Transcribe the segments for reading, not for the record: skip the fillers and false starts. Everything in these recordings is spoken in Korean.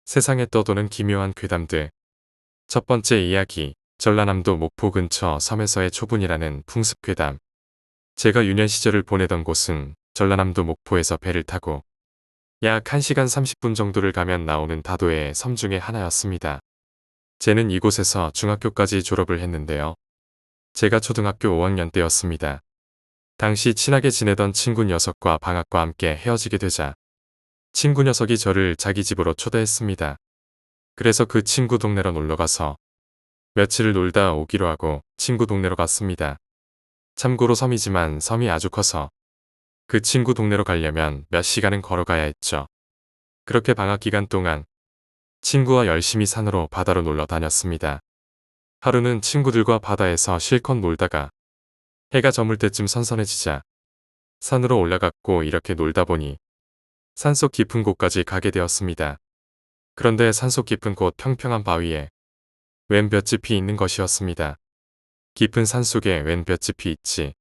세상에 떠도는 기묘한 괴담들. 첫 번째 이야기, 전라남도 목포 근처 섬에서의 초분이라는 풍습괴담. 제가 유년 시절을 보내던 곳은 전라남도 목포에서 배를 타고 약 1시간 30분 정도를 가면 나오는 다도의 섬 중의 하나였습니다. 저는 이곳에서 중학교까지 졸업을 했는데요. 제가 초등학교 5학년 때였습니다. 당시 친하게 지내던 친구 녀석과 방학과 함께 헤어지게 되자 친구 녀석이 저를 자기 집으로 초대했습니다. 그래서 그 친구 동네로 놀러가서 며칠을 놀다 오기로 하고 친구 동네로 갔습니다. 참고로 섬이지만 섬이 아주 커서 그 친구 동네로 가려면 몇 시간은 걸어가야 했죠. 그렇게 방학 기간 동안 친구와 열심히 산으로 바다로 놀러 다녔습니다. 하루는 친구들과 바다에서 실컷 놀다가 해가 저물 때쯤 선선해지자 산으로 올라갔고 이렇게 놀다 보니 산속 깊은 곳까지 가게 되었습니다. 그런데 산속 깊은 곳 평평한 바위에 웬 볏짚이 있는 것이었습니다. 깊은 산속에 웬 볏짚이 있지.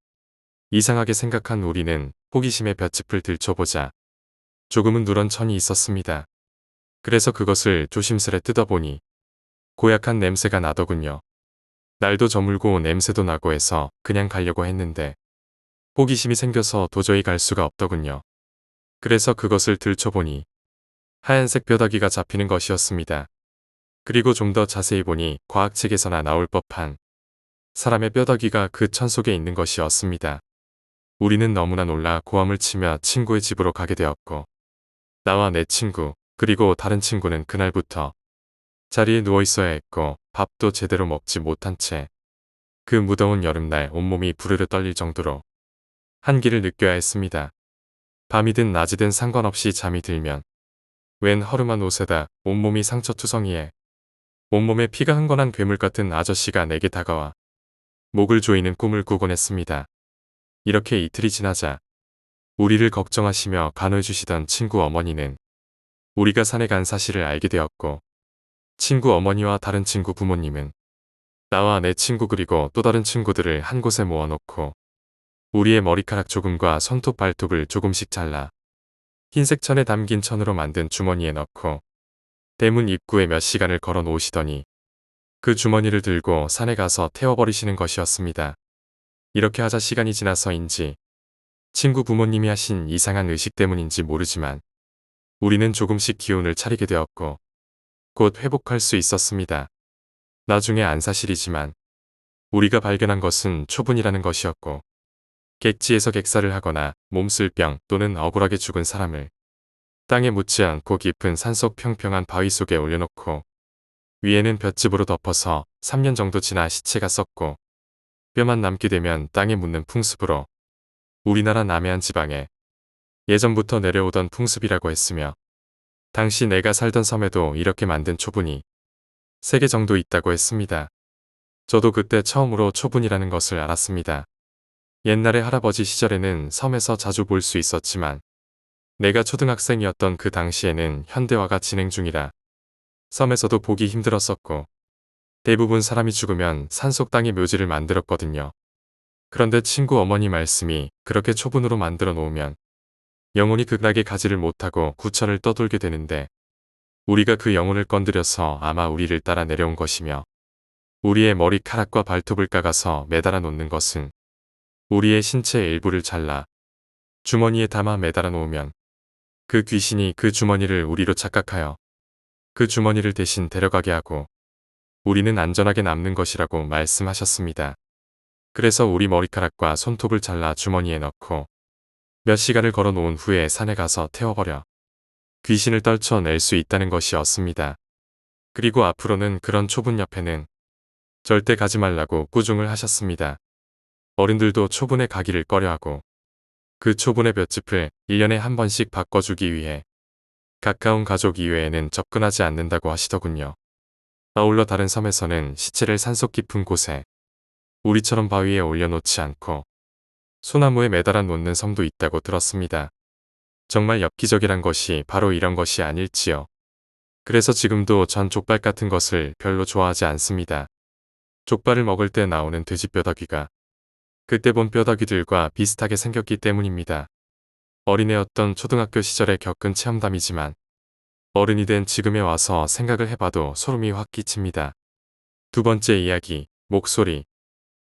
이상하게 생각한 우리는 호기심에 볏짚을 들춰보자 조금은 누런 천이 있었습니다. 그래서 그것을 조심스레 뜯어보니 고약한 냄새가 나더군요. 날도 저물고 냄새도 나고 해서 그냥 가려고 했는데 호기심이 생겨서 도저히 갈 수가 없더군요. 그래서 그것을 들춰보니 하얀색 뼈다귀가 잡히는 것이었습니다. 그리고 좀 더 자세히 보니 과학책에서나 나올 법한 사람의 뼈다귀가 그 천 속에 있는 것이었습니다. 우리는 너무나 놀라 고함을 치며 친구의 집으로 가게 되었고 나와 내 친구 그리고 다른 친구는 그날부터 자리에 누워 있어야 했고 밥도 제대로 먹지 못한 채 그 무더운 여름날 온몸이 부르르 떨릴 정도로 한기를 느껴야 했습니다. 밤이든 낮이든 상관없이 잠이 들면 웬 허름한 옷에다 온몸이 상처투성이에 온몸에 피가 흥건한 괴물 같은 아저씨가 내게 다가와 목을 조이는 꿈을 꾸곤 했습니다. 이렇게 이틀이 지나자 우리를 걱정하시며 간호해주시던 친구 어머니는 우리가 산에 간 사실을 알게 되었고 친구 어머니와 다른 친구 부모님은 나와 내 친구 그리고 또 다른 친구들을 한 곳에 모아놓고 우리의 머리카락 조금과 손톱 발톱을 조금씩 잘라 흰색 천에 담긴 천으로 만든 주머니에 넣고 대문 입구에 몇 시간을 걸어 놓으시더니 그 주머니를 들고 산에 가서 태워버리시는 것이었습니다. 이렇게 하자 시간이 지나서인지 친구 부모님이 하신 이상한 의식 때문인지 모르지만 우리는 조금씩 기운을 차리게 되었고 곧 회복할 수 있었습니다. 나중에 안사실이지만 우리가 발견한 것은 초분이라는 것이었고 객지에서 객사를 하거나 몸쓸 병 또는 억울하게 죽은 사람을 땅에 묻지 않고 깊은 산속 평평한 바위 속에 올려놓고 위에는 볏짚으로 덮어서 3년 정도 지나 시체가 썩고 뼈만 남게 되면 땅에 묻는 풍습으로 우리나라 남해안 지방에 예전부터 내려오던 풍습이라고 했으며 당시 내가 살던 섬에도 이렇게 만든 초분이 3개 정도 있다고 했습니다. 저도 그때 처음으로 초분이라는 것을 알았습니다. 옛날에 할아버지 시절에는 섬에서 자주 볼 수 있었지만 내가 초등학생이었던 그 당시에는 현대화가 진행 중이라 섬에서도 보기 힘들었었고 대부분 사람이 죽으면 산속 땅에 묘지를 만들었거든요. 그런데 친구 어머니 말씀이 그렇게 초분으로 만들어 놓으면 영혼이 극락에 가지를 못하고 구천을 떠돌게 되는데 우리가 그 영혼을 건드려서 아마 우리를 따라 내려온 것이며 우리의 머리카락과 발톱을 깎아서 매달아 놓는 것은 우리의 신체의 일부를 잘라 주머니에 담아 매달아 놓으면 그 귀신이 그 주머니를 우리로 착각하여 그 주머니를 대신 데려가게 하고 우리는 안전하게 남는 것이라고 말씀하셨습니다. 그래서 우리 머리카락과 손톱을 잘라 주머니에 넣고 몇 시간을 걸어 놓은 후에 산에 가서 태워버려 귀신을 떨쳐낼 수 있다는 것이었습니다. 그리고 앞으로는 그런 초분 옆에는 절대 가지 말라고 꾸중을 하셨습니다. 어른들도 초분에 가기를 꺼려하고 그 초분의 볏짚을 1년에 한 번씩 바꿔주기 위해 가까운 가족 이외에는 접근하지 않는다고 하시더군요. 아울러 다른 섬에서는 시체를 산속 깊은 곳에 우리처럼 바위에 올려놓지 않고 소나무에 매달아 놓는 섬도 있다고 들었습니다. 정말 엽기적이란 것이 바로 이런 것이 아닐지요. 그래서 지금도 전 족발 같은 것을 별로 좋아하지 않습니다. 족발을 먹을 때 나오는 돼지 뼈다귀가 그때 본 뼈다귀들과 비슷하게 생겼기 때문입니다. 어린애였던 초등학교 시절에 겪은 체험담이지만 어른이 된 지금에 와서 생각을 해봐도 소름이 확 끼칩니다. 두 번째 이야기, 목소리.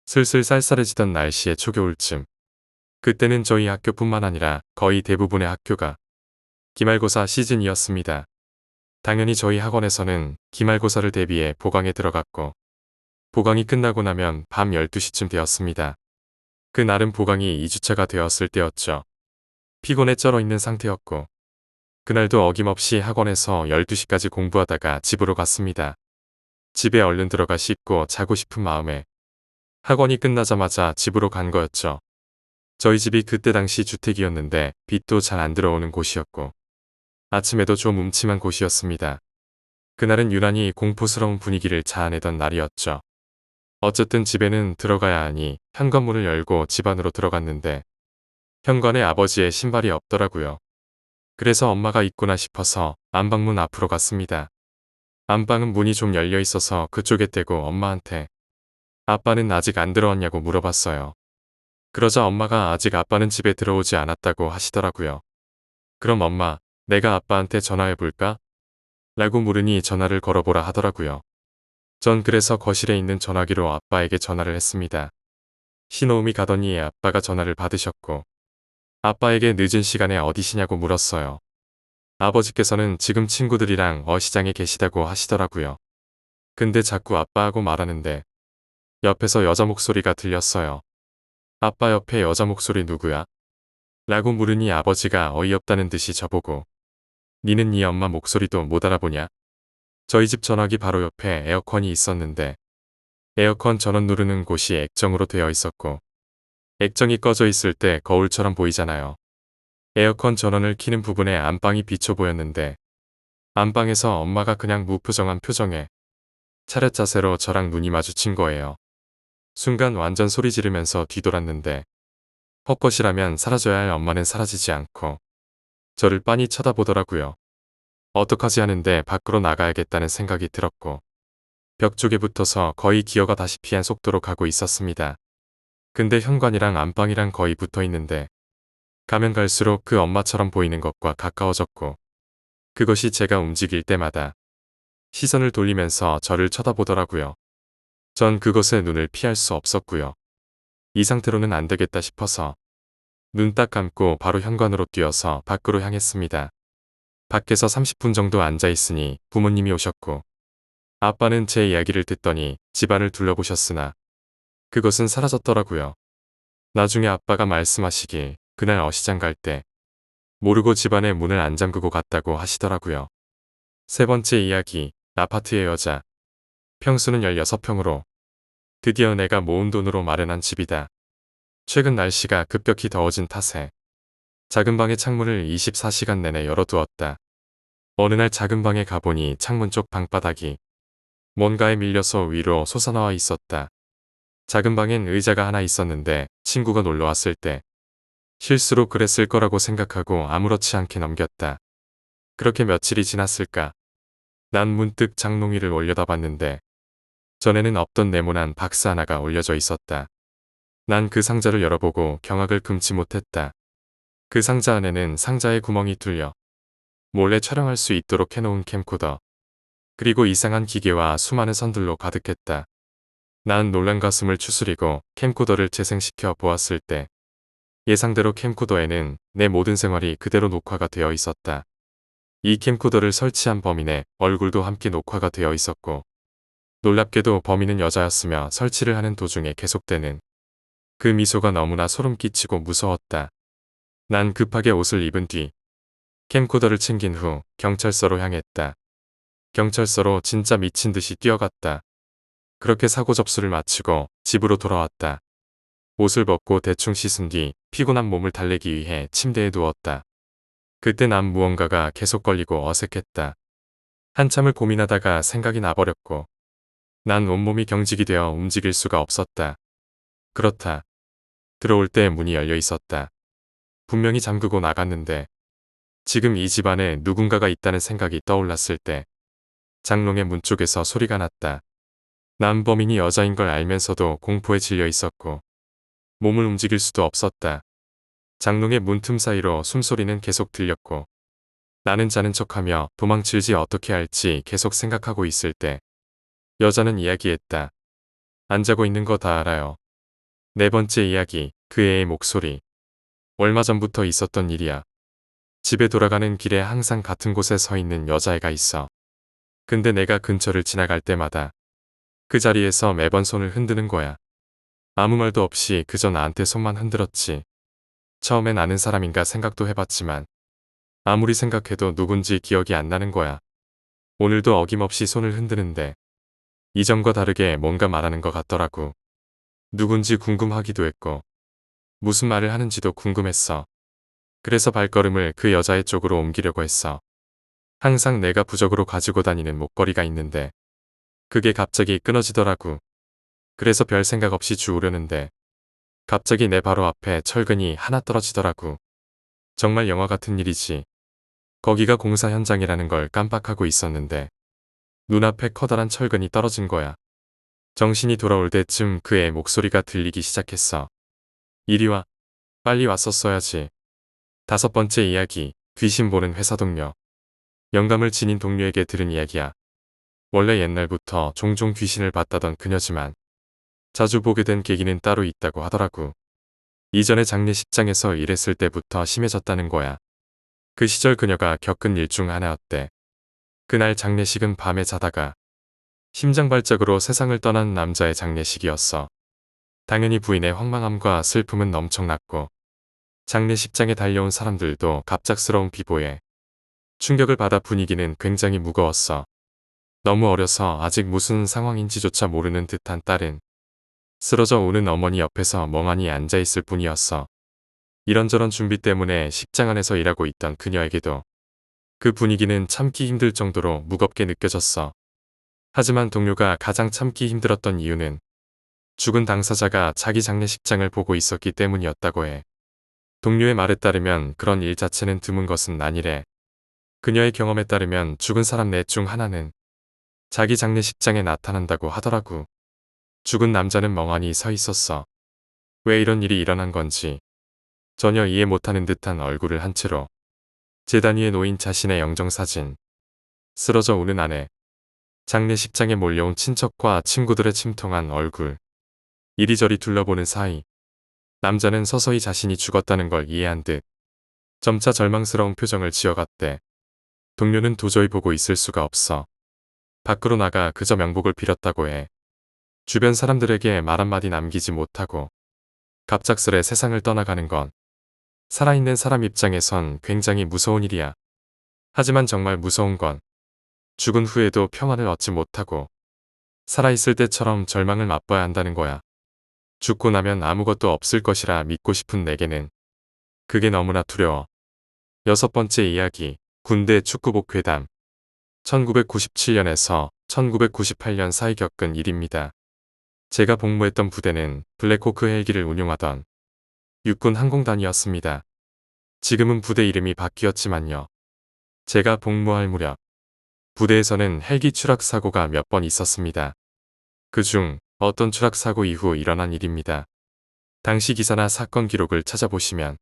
슬슬 쌀쌀해지던 날씨의 초겨울쯤. 그때는 저희 학교뿐만 아니라 거의 대부분의 학교가 기말고사 시즌이었습니다. 당연히 저희 학원에서는 기말고사를 대비해 보강에 들어갔고, 보강이 끝나고 나면 밤 12시쯤 되었습니다. 그날은 보강이 2주차가 되었을 때였죠. 피곤에 쩔어 있는 상태였고, 그날도 어김없이 학원에서 12시까지 공부하다가 집으로 갔습니다. 집에 얼른 들어가 씻고 자고 싶은 마음에 학원이 끝나자마자 집으로 간 거였죠. 저희 집이 그때 당시 주택이었는데 빛도 잘 안 들어오는 곳이었고, 아침에도 좀 음침한 곳이었습니다. 그날은 유난히 공포스러운 분위기를 자아내던 날이었죠. 어쨌든 집에는 들어가야 하니 현관문을 열고 집 안으로 들어갔는데 현관에 아버지의 신발이 없더라고요. 그래서 엄마가 있구나 싶어서 안방문 앞으로 갔습니다. 안방은 문이 좀 열려 있어서 그쪽에 떼고 엄마한테 아빠는 아직 안 들어왔냐고 물어봤어요. 그러자 엄마가 아직 아빠는 집에 들어오지 않았다고 하시더라고요. 그럼 엄마, 내가 아빠한테 전화해볼까? 라고 물으니 전화를 걸어보라 하더라고요. 전 그래서 거실에 있는 전화기로 아빠에게 전화를 했습니다. 신호음이 가더니 아빠가 전화를 받으셨고, 아빠에게 늦은 시간에 어디시냐고 물었어요. 아버지께서는 지금 친구들이랑 어시장에 계시다고 하시더라고요. 근데 자꾸 아빠하고 말하는데 옆에서 여자 목소리가 들렸어요. 아빠 옆에 여자 목소리 누구야? 라고 물으니 아버지가 어이없다는 듯이 저보고 니는 네 엄마 목소리도 못 알아보냐? 저희 집 전화기 바로 옆에 에어컨이 있었는데 에어컨 전원 누르는 곳이 액정으로 되어 있었고 액정이 꺼져 있을 때 거울처럼 보이잖아요. 에어컨 전원을 켜는 부분에 안방이 비쳐 보였는데 안방에서 엄마가 그냥 무표정한 표정에 차렷 자세로 저랑 눈이 마주친 거예요. 순간 완전 소리 지르면서 뒤돌았는데 헛것이라면 사라져야 할 엄마는 사라지지 않고 저를 빤히 쳐다보더라고요. 어떡하지 하는데 밖으로 나가야겠다는 생각이 들었고 벽 쪽에 붙어서 거의 기어가다시피 한 속도로 가고 있었습니다. 근데 현관이랑 안방이랑 거의 붙어 있는데 가면 갈수록 그 엄마처럼 보이는 것과 가까워졌고 그것이 제가 움직일 때마다 시선을 돌리면서 저를 쳐다보더라고요. 전 그것에 눈을 피할 수 없었고요. 이 상태로는 안 되겠다 싶어서 눈 딱 감고 바로 현관으로 뛰어서 밖으로 향했습니다. 밖에서 30분 정도 앉아 있으니 부모님이 오셨고 아빠는 제 이야기를 듣더니 집안을 둘러보셨으나 그것은 사라졌더라고요. 나중에 아빠가 말씀하시길 그날 어시장 갈 때 모르고 집안의 문을 안 잠그고 갔다고 하시더라고요. 세 번째 이야기, 아파트의 여자. 평수는 16평으로 드디어 내가 모은 돈으로 마련한 집이다. 최근 날씨가 급격히 더워진 탓에 작은 방의 창문을 24시간 내내 열어두었다. 어느 날 작은 방에 가보니 창문 쪽 방바닥이 뭔가에 밀려서 위로 솟아나와 있었다. 작은 방엔 의자가 하나 있었는데 친구가 놀러왔을 때 실수로 그랬을 거라고 생각하고 아무렇지 않게 넘겼다. 그렇게 며칠이 지났을까? 난 문득 장롱 위를 올려다봤는데 전에는 없던 네모난 박스 하나가 올려져 있었다. 난 그 상자를 열어보고 경악을 금치 못했다. 그 상자 안에는 상자에 구멍이 뚫려 몰래 촬영할 수 있도록 해놓은 캠코더, 그리고 이상한 기계와 수많은 선들로 가득했다. 난 놀란 가슴을 추스리고 캠코더를 재생시켜 보았을 때 예상대로 캠코더에는 내 모든 생활이 그대로 녹화가 되어 있었다. 이 캠코더를 설치한 범인의 얼굴도 함께 녹화가 되어 있었고 놀랍게도 범인은 여자였으며 설치를 하는 도중에 계속되는 그 미소가 너무나 소름 끼치고 무서웠다. 난 급하게 옷을 입은 뒤 캠코더를 챙긴 후 경찰서로 향했다. 경찰서로 진짜 미친 듯이 뛰어갔다. 그렇게 사고 접수를 마치고 집으로 돌아왔다. 옷을 벗고 대충 씻은 뒤 피곤한 몸을 달래기 위해 침대에 누웠다. 그때 난 무언가가 계속 걸리고 어색했다. 한참을 고민하다가 생각이 나버렸고 난 온몸이 경직이 되어 움직일 수가 없었다. 그렇다. 들어올 때 문이 열려 있었다. 분명히 잠그고 나갔는데 지금 이 집안에 누군가가 있다는 생각이 떠올랐을 때 장롱의 문 쪽에서 소리가 났다. 난 범인이 여자인 걸 알면서도 공포에 질려 있었고 몸을 움직일 수도 없었다. 장롱의 문틈 사이로 숨소리는 계속 들렸고 나는 자는 척하며 도망칠지 어떻게 할지 계속 생각하고 있을 때 여자는 이야기했다. 안 자고 있는 거 다 알아요. 네 번째 이야기, 그 애의 목소리. 얼마 전부터 있었던 일이야. 집에 돌아가는 길에 항상 같은 곳에 서 있는 여자애가 있어. 근데 내가 근처를 지나갈 때마다 그 자리에서 매번 손을 흔드는 거야. 아무 말도 없이 그저 나한테 손만 흔들었지. 처음엔 아는 사람인가 생각도 해봤지만 아무리 생각해도 누군지 기억이 안 나는 거야. 오늘도 어김없이 손을 흔드는데 이전과 다르게 뭔가 말하는 것 같더라고. 누군지 궁금하기도 했고 무슨 말을 하는지도 궁금했어. 그래서 발걸음을 그 여자애 쪽으로 옮기려고 했어. 항상 내가 부적으로 가지고 다니는 목걸이가 있는데 그게 갑자기 끊어지더라고. 그래서 별 생각 없이 주우려는데 갑자기 내 바로 앞에 철근이 하나 떨어지더라고. 정말 영화 같은 일이지. 거기가 공사 현장이라는 걸 깜빡하고 있었는데 눈앞에 커다란 철근이 떨어진 거야. 정신이 돌아올 때쯤 그의 목소리가 들리기 시작했어. 이리 와. 빨리 왔었어야지. 다섯 번째 이야기, 귀신 보는 회사 동료. 영감을 지닌 동료에게 들은 이야기야. 원래 옛날부터 종종 귀신을 봤다던 그녀지만 자주 보게 된 계기는 따로 있다고 하더라고. 이전에 장례식장에서 일했을 때부터 심해졌다는 거야. 그 시절 그녀가 겪은 일 중 하나였대. 그날 장례식은 밤에 자다가 심장발작으로 세상을 떠난 남자의 장례식이었어. 당연히 부인의 황망함과 슬픔은 엄청났고 장례식장에 달려온 사람들도 갑작스러운 비보에 충격을 받아 분위기는 굉장히 무거웠어. 너무 어려서 아직 무슨 상황인지조차 모르는 듯한 딸은 쓰러져 오는 어머니 옆에서 멍하니 앉아있을 뿐이었어. 이런저런 준비 때문에 식장 안에서 일하고 있던 그녀에게도 그 분위기는 참기 힘들 정도로 무겁게 느껴졌어. 하지만 동료가 가장 참기 힘들었던 이유는 죽은 당사자가 자기 장례식장을 보고 있었기 때문이었다고 해. 동료의 말에 따르면 그런 일 자체는 드문 것은 아니래. 그녀의 경험에 따르면 죽은 사람 넷 중 하나는 자기 장례식장에 나타난다고 하더라고. 죽은 남자는 멍하니 서 있었어. 왜 이런 일이 일어난 건지 전혀 이해 못하는 듯한 얼굴을 한 채로 재단 위에 놓인 자신의 영정사진, 쓰러져 오는 아내, 장례식장에 몰려온 친척과 친구들의 침통한 얼굴, 이리저리 둘러보는 사이 남자는 서서히 자신이 죽었다는 걸 이해한 듯 점차 절망스러운 표정을 지어갔대. 동료는 도저히 보고 있을 수가 없어. 밖으로 나가 그저 명복을 빌었다고 해. 주변 사람들에게 말 한마디 남기지 못하고 갑작스레 세상을 떠나가는 건 살아있는 사람 입장에선 굉장히 무서운 일이야. 하지만 정말 무서운 건 죽은 후에도 평안을 얻지 못하고 살아있을 때처럼 절망을 맛봐야 한다는 거야. 죽고 나면 아무것도 없을 것이라 믿고 싶은 내게는 그게 너무나 두려워. 여섯 번째 이야기, 군대 축구복 회담. 1997년에서 1998년 사이 겪은 일입니다. 제가 복무했던 부대는 블랙호크 헬기를 운용하던 육군 항공단이었습니다. 지금은 부대 이름이 바뀌었지만요. 제가 복무할 무렵 부대에서는 헬기 추락 사고가 몇 번 있었습니다. 그중 어떤 추락 사고 이후 일어난 일입니다. 당시 기사나 사건 기록을 찾아보시면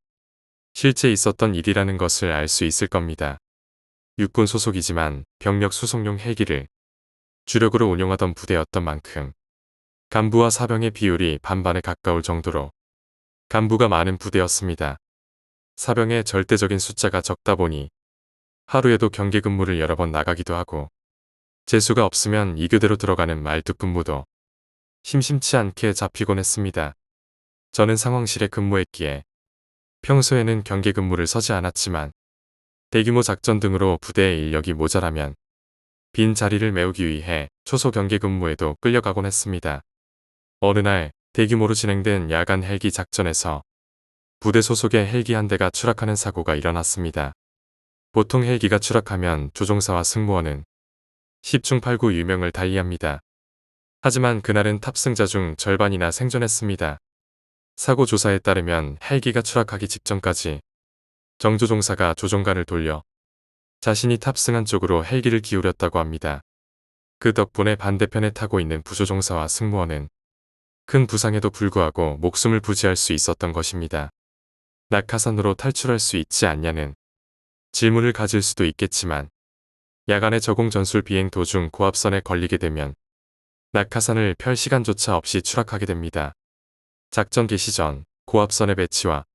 실제 있었던 일이라는 것을 알 수 있을 겁니다. 육군 소속이지만 병력 수송용 헬기를 주력으로 운용하던 부대였던 만큼 간부와 사병의 비율이 반반에 가까울 정도로 간부가 많은 부대였습니다. 사병의 절대적인 숫자가 적다 보니 하루에도 경계 근무를 여러 번 나가기도 하고 재수가 없으면 2교대로 들어가는 말뚝 근무도 심심치 않게 잡히곤 했습니다. 저는 상황실에 근무했기에 평소에는 경계 근무를 서지 않았지만 대규모 작전 등으로 부대의 인력이 모자라면 빈 자리를 메우기 위해 초소 경계 근무에도 끌려가곤 했습니다. 어느 날 대규모로 진행된 야간 헬기 작전에서 부대 소속의 헬기 한 대가 추락하는 사고가 일어났습니다. 보통 헬기가 추락하면 조종사와 승무원은 10중 8구 유명을 달리합니다. 하지만 그날은 탑승자 중 절반이나 생존했습니다. 사고 조사에 따르면 헬기가 추락하기 직전까지 정조종사가 조종관을 돌려 자신이 탑승한 쪽으로 헬기를 기울였다고 합니다. 그 덕분에 반대편에 타고 있는 부조종사와 승무원은 큰 부상에도 불구하고 목숨을 부지할 수 있었던 것입니다. 낙하산으로 탈출할 수 있지 않냐는 질문을 가질 수도 있겠지만 야간에 저공 전술 비행 도중 고압선에 걸리게 되면 낙하산을 펼 시간조차 없이 추락하게 됩니다. 작전 개시 전 고압선의 배치와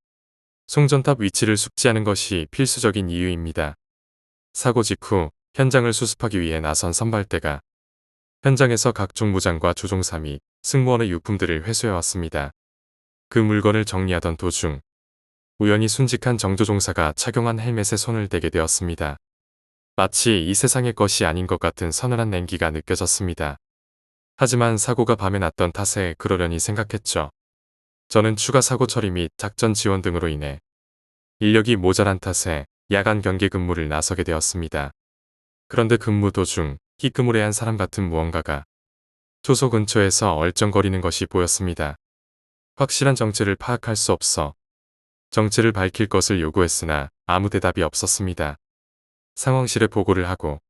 송전탑 위치를 숙지하는 것이 필수적인 이유입니다. 사고 직후 현장을 수습하기 위해 나선 선발대가 현장에서 각종 무장과 조종사 및 승무원의 유품들을 회수해왔습니다. 그 물건을 정리하던 도중 우연히 순직한 정조종사가 착용한 헬멧에 손을 대게 되었습니다. 마치 이 세상의 것이 아닌 것 같은 서늘한 냉기가 느껴졌습니다. 하지만 사고가 밤에 났던 탓에 그러려니 생각했죠. 저는 추가 사고 처리 및 작전 지원 등으로 인해 인력이 모자란 탓에 야간 경계 근무를 나서게 되었습니다. 그런데 근무 도중 희끄무레한 사람 같은 무언가가 초소 근처에서 얼쩡거리는 것이 보였습니다. 확실한 정체를 파악할 수 없어 정체를 밝힐 것을 요구했으나 아무 대답이 없었습니다. 상황실에 보고를 하고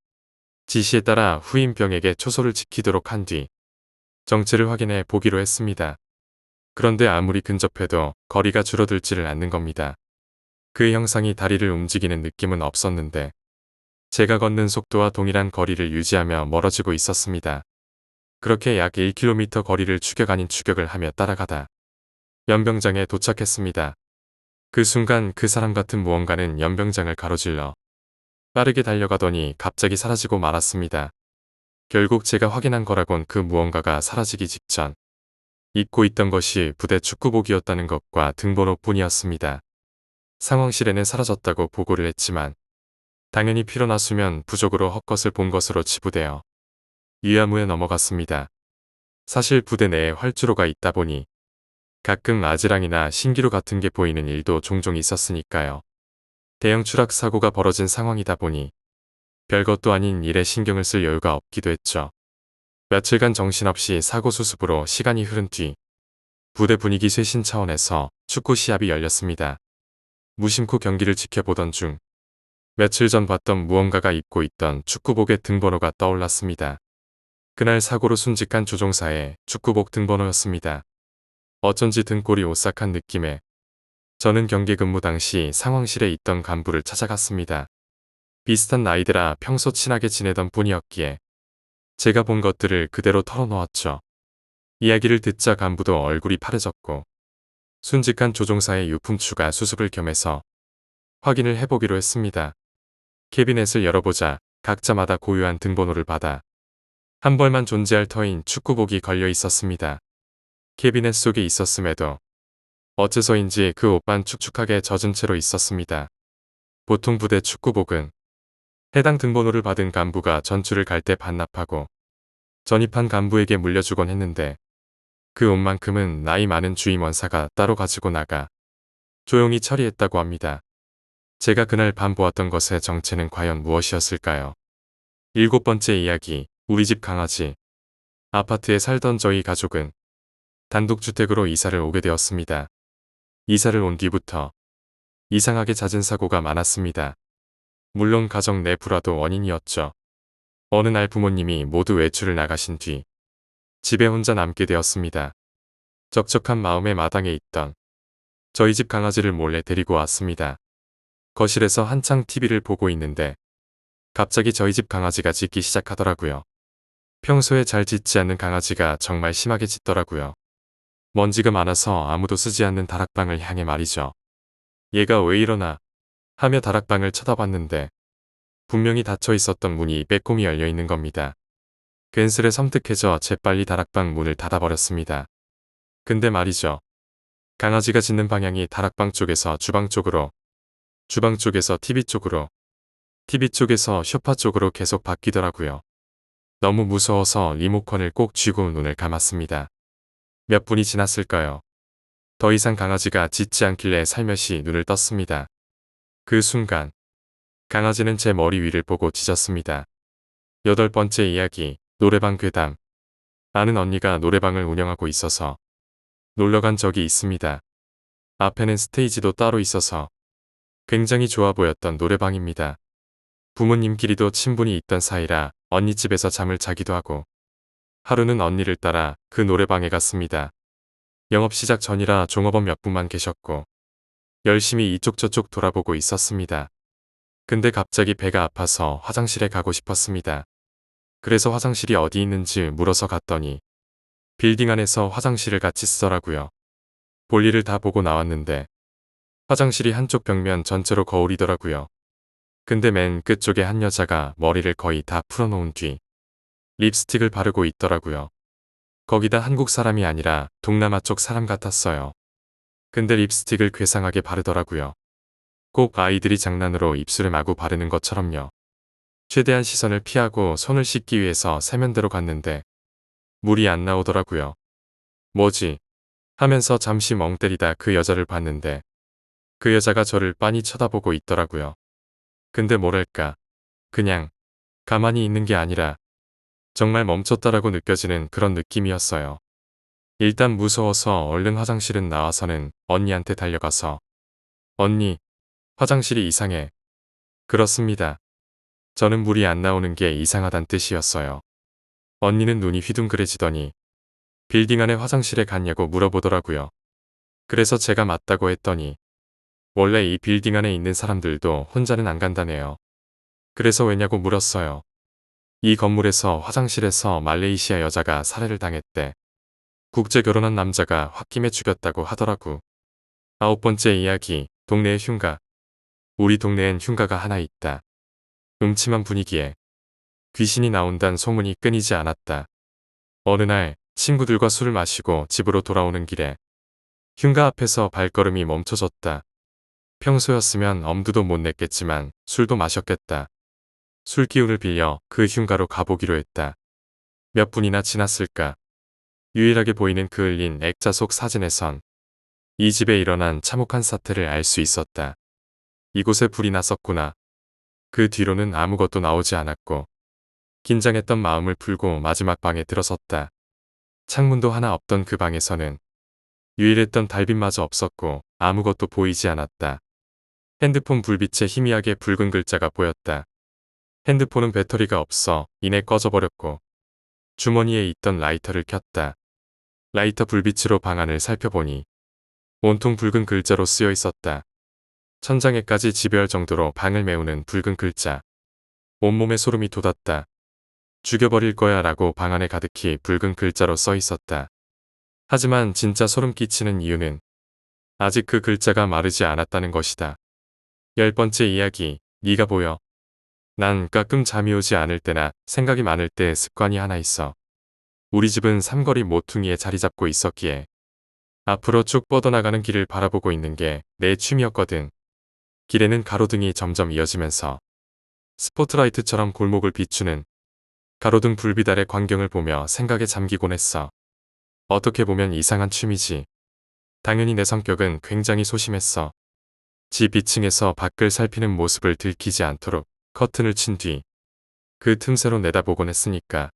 지시에 따라 후임병에게 초소를 지키도록 한 뒤 정체를 확인해 보기로 했습니다. 그런데 아무리 근접해도 거리가 줄어들지를 않는 겁니다. 그의 형상이 다리를 움직이는 느낌은 없었는데 제가 걷는 속도와 동일한 거리를 유지하며 멀어지고 있었습니다. 그렇게 약 1km 거리를 추격 아닌 추격을 하며 따라가다 연병장에 도착했습니다. 그 순간 그 사람 같은 무언가는 연병장을 가로질러 빠르게 달려가더니 갑자기 사라지고 말았습니다. 결국 제가 확인한 거라곤 그 무언가가 사라지기 직전 입고 있던 것이 부대 축구복이었다는 것과 등번호뿐이었습니다. 상황실에는 사라졌다고 보고를 했지만 당연히 피로나 수면 부족으로 헛것을 본 것으로 치부되어 위아무에 넘어갔습니다. 사실 부대 내에 활주로가 있다 보니 가끔 아지랑이나 신기루 같은 게 보이는 일도 종종 있었으니까요. 대형 추락 사고가 벌어진 상황이다 보니 별것도 아닌 일에 신경을 쓸 여유가 없기도 했죠. 며칠간 정신없이 사고 수습으로 시간이 흐른 뒤 부대 분위기 쇄신 차원에서 축구 시합이 열렸습니다. 무심코 경기를 지켜보던 중 며칠 전 봤던 무언가가 입고 있던 축구복의 등번호가 떠올랐습니다. 그날 사고로 순직한 조종사의 축구복 등번호였습니다. 어쩐지 등골이 오싹한 느낌에 저는 경계 근무 당시 상황실에 있던 간부를 찾아갔습니다. 비슷한 나이대라 평소 친하게 지내던 분이었기에 제가 본 것들을 그대로 털어놓았죠. 이야기를 듣자 간부도 얼굴이 파래졌고 순직한 조종사의 유품 추가 수습을 겸해서 확인을 해보기로 했습니다. 캐비넷을 열어보자 각자마다 고유한 등번호를 받아 한 벌만 존재할 터인 축구복이 걸려 있었습니다. 캐비넷 속에 있었음에도 어째서인지 그 옷만 축축하게 젖은 채로 있었습니다. 보통 부대 축구복은 해당 등번호를 받은 간부가 전출을 갈 때 반납하고 전입한 간부에게 물려주곤 했는데 그 옷만큼은 나이 많은 주임원사가 따로 가지고 나가 조용히 처리했다고 합니다. 제가 그날 밤 보았던 것의 정체는 과연 무엇이었을까요? 7번째 이야기, 우리 집 강아지. 아파트에 살던 저희 가족은 단독주택으로 이사를 오게 되었습니다. 이사를 온 뒤부터 이상하게 잦은 사고가 많았습니다. 물론 가정 내 불화도 원인이었죠. 어느 날 부모님이 모두 외출을 나가신 뒤 집에 혼자 남게 되었습니다. 적적한 마음에 마당에 있던 저희 집 강아지를 몰래 데리고 왔습니다. 거실에서 한창 TV를 보고 있는데 갑자기 저희 집 강아지가 짖기 시작하더라고요. 평소에 잘 짖지 않는 강아지가 정말 심하게 짖더라고요. 먼지가 많아서 아무도 쓰지 않는 다락방을 향해 말이죠. 얘가 왜 이러나 하며 다락방을 쳐다봤는데 분명히 닫혀 있었던 문이 빼꼼히 열려 있는 겁니다. 괜스레 섬뜩해져 재빨리 다락방 문을 닫아버렸습니다. 근데 말이죠. 강아지가 짖는 방향이 다락방 쪽에서 주방 쪽으로, 주방 쪽에서 TV 쪽으로, TV 쪽에서 소파 쪽으로 계속 바뀌더라고요. 너무 무서워서 리모컨을 꼭 쥐고 눈을 감았습니다. 몇 분이 지났을까요? 더 이상 강아지가 짖지 않길래 살며시 눈을 떴습니다. 그 순간 강아지는 제 머리 위를 보고 짖었습니다. 8번째 이야기, 노래방 괴담. 아는 언니가 노래방을 운영하고 있어서 놀러간 적이 있습니다. 앞에는 스테이지도 따로 있어서 굉장히 좋아 보였던 노래방입니다. 부모님끼리도 친분이 있던 사이라 언니 집에서 잠을 자기도 하고 하루는 언니를 따라 그 노래방에 갔습니다. 영업 시작 전이라 종업원 몇 분만 계셨고 열심히 이쪽저쪽 돌아보고 있었습니다. 근데 갑자기 배가 아파서 화장실에 가고 싶었습니다. 그래서 화장실이 어디 있는지 물어서 갔더니 빌딩 안에서 화장실을 같이 쓰더라고요. 볼일을 다 보고 나왔는데 화장실이 한쪽 벽면 전체로 거울이더라고요. 근데 맨 끝쪽에 한 여자가 머리를 거의 다 풀어놓은 뒤 립스틱을 바르고 있더라고요. 거기다 한국 사람이 아니라 동남아 쪽 사람 같았어요. 근데 립스틱을 괴상하게 바르더라고요. 꼭 아이들이 장난으로 입술에 마구 바르는 것처럼요. 최대한 시선을 피하고 손을 씻기 위해서 세면대로 갔는데 물이 안 나오더라고요. 뭐지? 하면서 잠시 멍 때리다 그 여자를 봤는데 그 여자가 저를 빤히 쳐다보고 있더라고요. 근데 뭐랄까, 그냥 가만히 있는 게 아니라 정말 멈췄다라고 느껴지는 그런 느낌이었어요. 일단 무서워서 얼른 화장실은 나와서는 언니한테 달려가서 언니, 화장실이 이상해. 그렇습니다. 저는 물이 안 나오는 게 이상하단 뜻이었어요. 언니는 눈이 휘둥그레지더니 빌딩 안에 화장실에 갔냐고 물어보더라고요. 그래서 제가 맞다고 했더니 원래 이 빌딩 안에 있는 사람들도 혼자는 안 간다네요. 그래서 왜냐고 물었어요. 이 건물에서 화장실에서 말레이시아 여자가 살해를 당했대. 국제 결혼한 남자가 홧김에 죽였다고 하더라고. 9번째 이야기, 동네의 흉가. 우리 동네엔 흉가가 하나 있다. 음침한 분위기에 귀신이 나온다는 소문이 끊이지 않았다. 어느 날 친구들과 술을 마시고 집으로 돌아오는 길에 흉가 앞에서 발걸음이 멈춰졌다. 평소였으면 엄두도 못 냈겠지만 술도 마셨겠다. 술 기운을 빌려 그 흉가로 가보기로 했다. 몇 분이나 지났을까. 유일하게 보이는 그을린 액자 속 사진에선 이 집에 일어난 참혹한 사태를 알 수 있었다. 이곳에 불이 났었구나. 그 뒤로는 아무것도 나오지 않았고 긴장했던 마음을 풀고 마지막 방에 들어섰다. 창문도 하나 없던 그 방에서는 유일했던 달빛마저 없었고 아무것도 보이지 않았다. 핸드폰 불빛에 희미하게 붉은 글자가 보였다. 핸드폰은 배터리가 없어 이내 꺼져버렸고 주머니에 있던 라이터를 켰다. 라이터 불빛으로 방 안을 살펴보니 온통 붉은 글자로 쓰여 있었다. 천장에까지 지배할 정도로 방을 메우는 붉은 글자. 온몸에 소름이 돋았다. 죽여버릴 거야 라고 방 안에 가득히 붉은 글자로 써 있었다. 하지만 진짜 소름 끼치는 이유는 아직 그 글자가 마르지 않았다는 것이다. 10번째 이야기, 네가 보여. 난 가끔 잠이 오지 않을 때나 생각이 많을 때 습관이 하나 있어. 우리 집은 삼거리 모퉁이에 자리 잡고 있었기에 앞으로 쭉 뻗어나가는 길을 바라보고 있는 게 내 취미였거든. 길에는 가로등이 점점 이어지면서 스포트라이트처럼 골목을 비추는 가로등 불빛 아래 광경을 보며 생각에 잠기곤 했어. 어떻게 보면 이상한 취미지. 당연히 내 성격은 굉장히 소심했어. 집 2층에서 밖을 살피는 모습을 들키지 않도록 커튼을 친 뒤 그 틈새로 내다보곤 했으니까.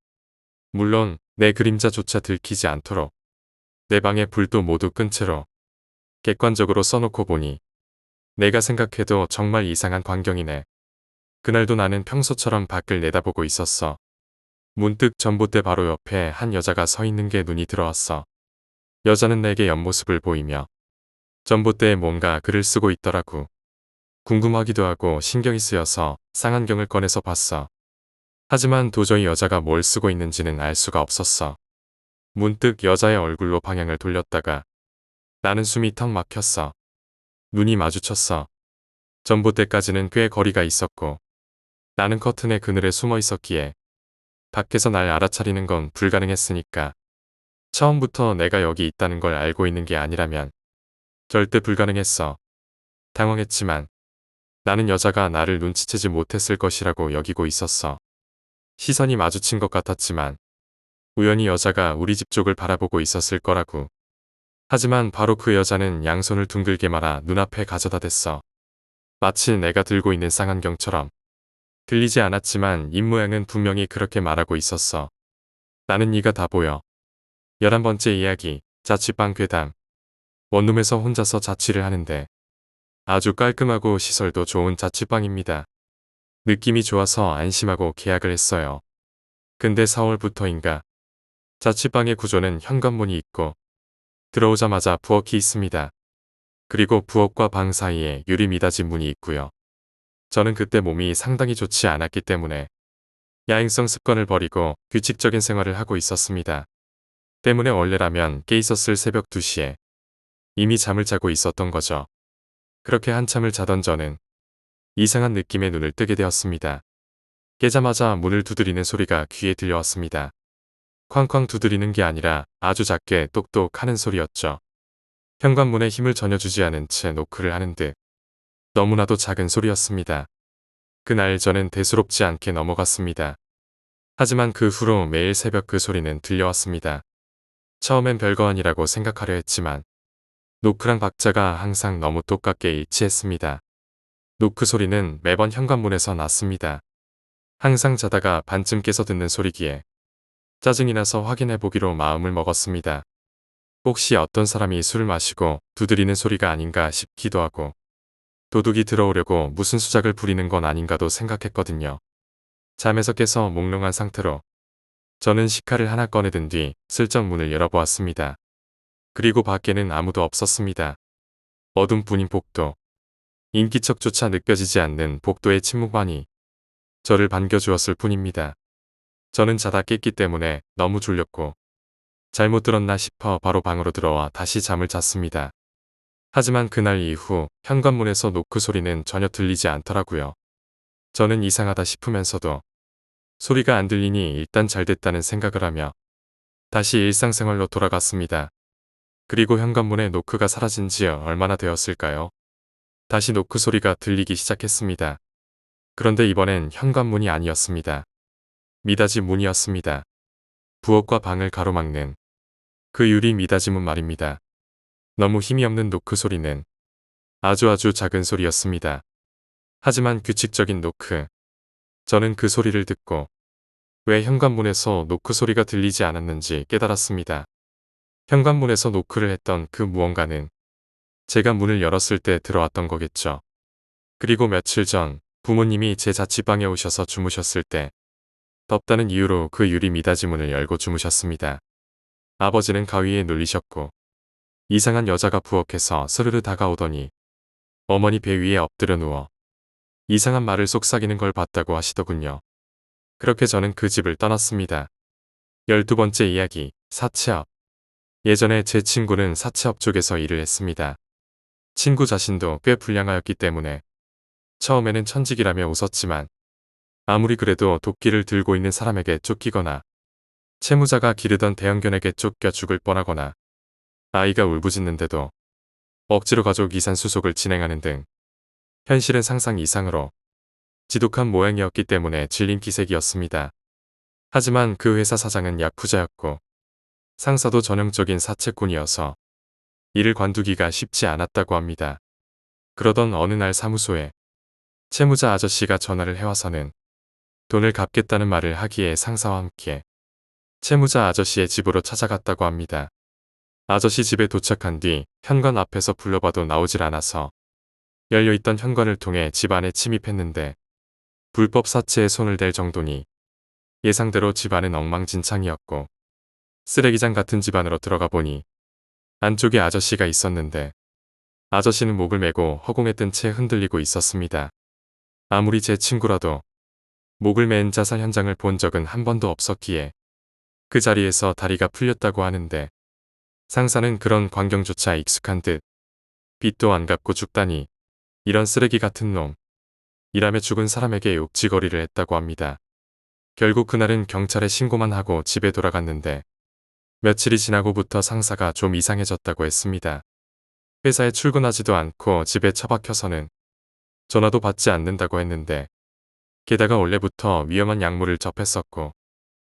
물론 내 그림자조차 들키지 않도록 내 방의 불도 모두 끈 채로 객관적으로 써놓고 보니 내가 생각해도 정말 이상한 광경이네. 그날도 나는 평소처럼 밖을 내다보고 있었어. 문득 전봇대 바로 옆에 한 여자가 서 있는 게 눈이 들어왔어. 여자는 내게 옆모습을 보이며 전봇대에 뭔가 글을 쓰고 있더라고. 궁금하기도 하고 신경이 쓰여서 쌍안경을 꺼내서 봤어. 하지만 도저히 여자가 뭘 쓰고 있는지는 알 수가 없었어. 문득 여자의 얼굴로 방향을 돌렸다가 나는 숨이 턱 막혔어. 눈이 마주쳤어. 전봇대까지는 꽤 거리가 있었고 나는 커튼의 그늘에 숨어 있었기에 밖에서 날 알아차리는 건 불가능했으니까. 처음부터 내가 여기 있다는 걸 알고 있는 게 아니라면 절대 불가능했어. 당황했지만 나는 여자가 나를 눈치채지 못했을 것이라고 여기고 있었어. 시선이 마주친 것 같았지만 우연히 여자가 우리 집 쪽을 바라보고 있었을 거라고. 하지만 바로 그 여자는 양손을 둥글게 말아 눈앞에 가져다 댔어. 마치 내가 들고 있는 쌍안경처럼. 들리지 않았지만 입모양은 분명히 그렇게 말하고 있었어. 나는 네가 다 보여. 11번째 이야기, 자취방 괴담. 원룸에서 혼자서 자취를 하는데 아주 깔끔하고 시설도 좋은 자취방입니다. 느낌이 좋아서 안심하고 계약을 했어요. 근데 4월부터인가 자취방의 구조는 현관문이 있고 들어오자마자 부엌이 있습니다. 그리고 부엌과 방 사이에 유리 미닫이 문이 있고요. 저는 그때 몸이 상당히 좋지 않았기 때문에 야행성 습관을 버리고 규칙적인 생활을 하고 있었습니다. 때문에 원래라면 깨 있었을 새벽 2시에 이미 잠을 자고 있었던 거죠. 그렇게 한참을 자던 저는 이상한 느낌에 눈을 뜨게 되었습니다. 깨자마자 문을 두드리는 소리가 귀에 들려왔습니다. 쾅쾅 두드리는 게 아니라 아주 작게 똑똑 하는 소리였죠. 현관문에 힘을 전혀 주지 않은 채 노크를 하는 듯 너무나도 작은 소리였습니다. 그날 저는 대수롭지 않게 넘어갔습니다. 하지만 그 후로 매일 새벽 그 소리는 들려왔습니다. 처음엔 별거 아니라고 생각하려 했지만 노크랑 박자가 항상 너무 똑같게 일치했습니다. 노크 소리는 매번 현관문에서 났습니다. 항상 자다가 반쯤 깨서 듣는 소리기에 짜증이 나서 확인해 보기로 마음을 먹었습니다. 혹시 어떤 사람이 술을 마시고 두드리는 소리가 아닌가 싶기도 하고 도둑이 들어오려고 무슨 수작을 부리는 건 아닌가도 생각했거든요. 잠에서 깨서 몽롱한 상태로 저는 식칼을 하나 꺼내든 뒤 슬쩍 문을 열어보았습니다. 그리고 밖에는 아무도 없었습니다. 어둠뿐인 복도. 인기척조차 느껴지지 않는 복도의 침묵만이 저를 반겨주었을 뿐입니다. 저는 자다 깼기 때문에 너무 졸렸고 잘못 들었나 싶어 바로 방으로 들어와 다시 잠을 잤습니다. 하지만 그날 이후 현관문에서 노크 소리는 전혀 들리지 않더라고요. 저는 이상하다 싶으면서도 소리가 안 들리니 일단 잘 됐다는 생각을 하며 다시 일상생활로 돌아갔습니다. 그리고 현관문에 노크가 사라진 지 얼마나 되었을까요? 다시 노크 소리가 들리기 시작했습니다. 그런데 이번엔 현관문이 아니었습니다. 미닫이 문이었습니다. 부엌과 방을 가로막는 그 유리 미닫이 문 말입니다. 너무 힘이 없는 노크 소리는 아주 작은 소리였습니다. 하지만 규칙적인 노크. 저는 그 소리를 듣고 왜 현관문에서 노크 소리가 들리지 않았는지 깨달았습니다. 현관문에서 노크를 했던 그 무언가는 제가 문을 열었을 때 들어왔던 거겠죠. 그리고 며칠 전 부모님이 제 자취방에 오셔서 주무셨을 때 덥다는 이유로 그 유리 미닫이 문을 열고 주무셨습니다. 아버지는 가위에 눌리셨고 이상한 여자가 부엌에서 스르르 다가오더니 어머니 배 위에 엎드려 누워 이상한 말을 속삭이는 걸 봤다고 하시더군요. 그렇게 저는 그 집을 떠났습니다. 12번째 이야기, 사채업. 예전에 제 친구는 사채업 쪽에서 일을 했습니다. 친구 자신도 꽤 불량하였기 때문에 처음에는 천직이라며 웃었지만 아무리 그래도 도끼를 들고 있는 사람에게 쫓기거나 채무자가 기르던 대형견에게 쫓겨 죽을 뻔하거나 아이가 울부짖는데도 억지로 가족 이산 수속을 진행하는 등 현실은 상상 이상으로 지독한 모양이었기 때문에 질린 기색이었습니다. 하지만 그 회사 사장은 야쿠자였고 상사도 전형적인 사채꾼이어서 일을 관두기가 쉽지 않았다고 합니다. 그러던 어느 날 사무소에 채무자 아저씨가 전화를 해와서는 돈을 갚겠다는 말을 하기에 상사와 함께 채무자 아저씨의 집으로 찾아갔다고 합니다. 아저씨 집에 도착한 뒤 현관 앞에서 불러봐도 나오질 않아서 열려있던 현관을 통해 집 안에 침입했는데 불법 사채에 손을 댈 정도니 예상대로 집 안은 엉망진창이었고 쓰레기장 같은 집 안으로 들어가 보니 안쪽에 아저씨가 있었는데 아저씨는 목을 메고 허공에 뜬 채 흔들리고 있었습니다. 아무리 제 친구라도 목을 맨 자살 현장을 본 적은 한 번도 없었기에 그 자리에서 다리가 풀렸다고 하는데 상사는 그런 광경조차 익숙한 듯 빚도 안 갚고 죽다니 이런 쓰레기 같은 놈 이라며 죽은 사람에게 욕지거리를 했다고 합니다. 결국 그날은 경찰에 신고만 하고 집에 돌아갔는데 며칠이 지나고부터 상사가 좀 이상해졌다고 했습니다. 회사에 출근하지도 않고 집에 처박혀서는 전화도 받지 않는다고 했는데 게다가 원래부터 위험한 약물을 접했었고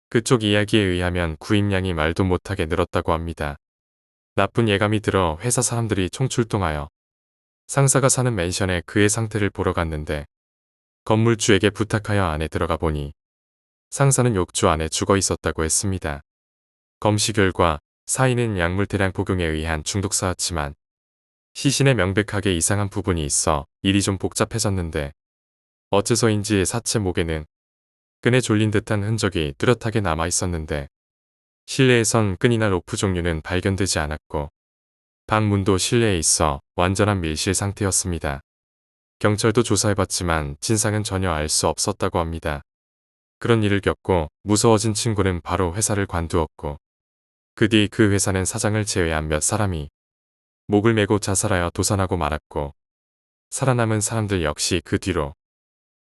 그쪽 이야기에 의하면 구입량이 말도 못하게 늘었다고 합니다. 나쁜 예감이 들어 회사 사람들이 총출동하여 상사가 사는 맨션에 그의 상태를 보러 갔는데 건물주에게 부탁하여 안에 들어가 보니 상사는 욕조 안에 죽어 있었다고 했습니다. 검시 결과 사인은 약물 대량 복용에 의한 중독사였지만 시신에 명백하게 이상한 부분이 있어 일이 좀 복잡해졌는데 어째서인지 사체 목에는 끈에 졸린 듯한 흔적이 뚜렷하게 남아 있었는데 실내에선 끈이나 로프 종류는 발견되지 않았고 방 문도 실내에 있어 완전한 밀실 상태였습니다. 경찰도 조사해봤지만 진상은 전혀 알 수 없었다고 합니다. 그런 일을 겪고 무서워진 친구는 바로 회사를 관두었고 그 뒤 그 회사는 사장을 제외한 몇 사람이 목을 메고 자살하여 도산하고 말았고 살아남은 사람들 역시 그 뒤로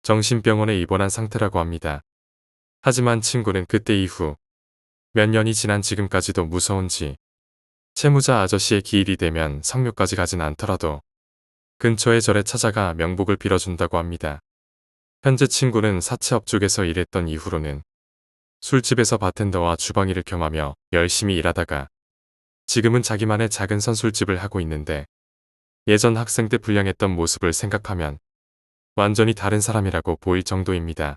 정신병원에 입원한 상태라고 합니다. 하지만 친구는 그때 이후 몇 년이 지난 지금까지도 무서운지 채무자 아저씨의 기일이 되면 성묘까지 가진 않더라도 근처의 절에 찾아가 명복을 빌어준다고 합니다. 현재 친구는 사채업 쪽에서 일했던 이후로는 술집에서 바텐더와 주방일을 겸하며 열심히 일하다가 지금은 자기만의 작은 선술집을 하고 있는데 예전 학생 때 불량했던 모습을 생각하면 완전히 다른 사람이라고 보일 정도입니다.